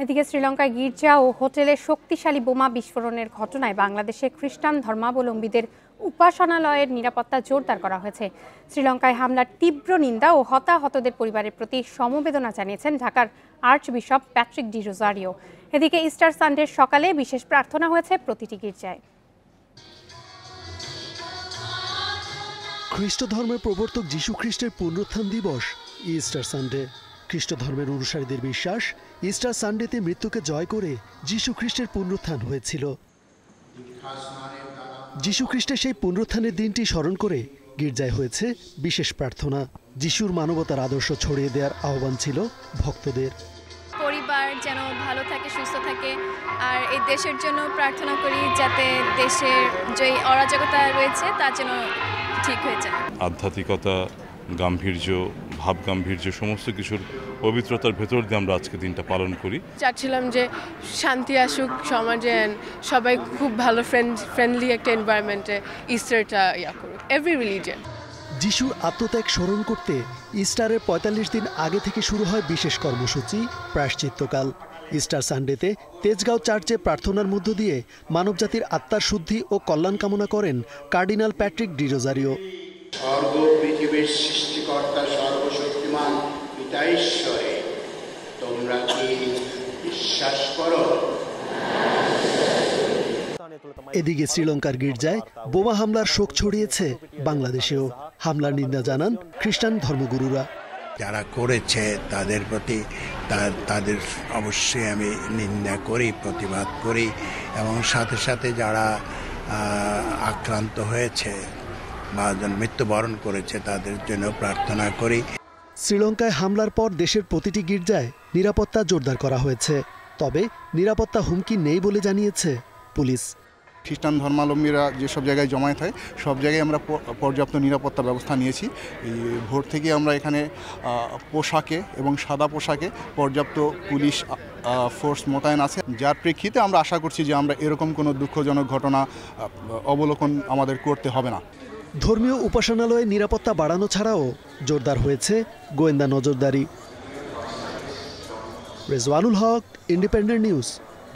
এদিকে শ্রীলঙ্কায় গির্জা ও হোটেলে শক্তিশালী বোমা বিস্ফোরণের ঘটনায় বাংলাদেশে খ্রিস্টান ধর্মাবলম্বীদের উপাসনালয়ের নিরাপত্তা জোরদার করা হয়েছে। শ্রীলঙ্কায় হামলার তীব্র নিন্দা ও হতাহতদের পরিবারের প্রতি সমবেদনা জানিয়েছেন ঢাকার আর্চবিশপ প্যাট্রিক ডি রোজারিও। এদিকে ইস্টার সানডের সকালে বিশেষ প্রার্থনা হয়েছে প্রতিটি গির্জায়। খ্রিস্ট ধর্মের প্রবর্তক যীশু খ্রিস্টের পুনরুত্থান দিবস ইস্টার সানডে। খ্রিস্ট ধর্মের অনুসারীদের বিশ্বাস, ইস্টার সানডেতে মৃত্যুকে জয় করে যীশু খ্রিস্টের পুনরুত্থান হয়েছিল। যীশু খ্রিস্টের সেই পুনরুত্থানের দিনটি স্মরণ করে গির্জায় হয়েছে বিশেষ প্রার্থনা। যিশুর মানবতার আদর্শ ছড়িয়ে দেওয়ার আহ্বান ছিল ভক্তদের। পরিবার যেন ভালো থাকে, সুস্থ থাকে, আর এই দেশের জন্য প্রার্থনা করি যাতে দেশের যে অরাজকতা রয়েছে তা যেন ঠিক হয়ে যায়। আধ্যাত্মিকতা, গাম্ভীর্য, ভাব গাম্ভীর্য সমস্ত কিছুর পবিত্রতার ভেতর দিয়ে আমরা আজকে দিনটা পালন করি। চাচ্ছিলাম যে শান্তি আসুক সমাজে, সবাই খুব ভালো ফ্রেন্ডলি একটা এনভায়রনমেন্টে ইস্টারটা করুক, এভরি রিলিজিয়ন। যিশুর আত্মত্যাগ স্মরণ করতে ইস্টারের ৪৫ দিন আগে থেকে শুরু হয় বিশেষ কর্মসূচি প্রায়শ্চিত্তকাল। ইস্টার সানডেতে তেজগাঁও চার্চে প্রার্থনার মধ্য দিয়ে মানবজাতির আত্মার শুদ্ধি ও কল্যাণ কামনা করেন কার্ডিনাল প্যাট্রিক ডি রোজারিও। স্বর্গ পৃথিবীর সৃষ্টিকর্তা সর্বশক্তিমান পিতা ঈশ্বরে তোমরা কি বিশ্বাস করো? এদিকে শ্রীলঙ্কার গির্জায় বোমা হামলার শোক ছড়িয়েছে বাংলাদেশেও। হামলার নিন্দা জানান খ্রিস্টান ধর্মগুরুরা। যারা করেছে তাদের প্রতি তাদের অবশ্যই আমি নিন্দা করি, প্রতিবাদ করি, এবং সাথে সাথে যারা আক্রান্ত হয়েছে বা মৃত্যুবরণ করেছে তাদের জন্য প্রার্থনা করি। শ্রীলঙ্কায় হামলার পর দেশের প্রতিটি গির্জায় নিরাপত্তা জোরদার করা হয়েছে, তবে নিরাপত্তা হুমকি নেই বলে জানিয়েছে পুলিশ। খ্রিস্টান ধর্মাবলম্বীরা যেসব জায়গায় জমায়েত হয় সব জায়গায় আমরা পর্যাপ্ত নিরাপত্তা ব্যবস্থা নিয়েছি। এই ভোর থেকে আমরা এখানে পোশাকে এবং সাদা পোশাকে পর্যাপ্ত পুলিশ ফোর্স মোতায়েন আছে, যার প্রেক্ষিতে আমরা আশা করছি যে আমরা এরকম কোনো দুঃখজনক ঘটনা অবলোকন আমাদের করতে হবে না। ধর্মীয় উপাসনালয়ে নিরাপত্তা বাড়ানো ছাড়াও জোরদার হয়েছে গোয়েন্দা নজরদারি। রেজওয়ানুল হক, ইন্ডিপেন্ডেন্ট নিউজ,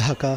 ঢাকা।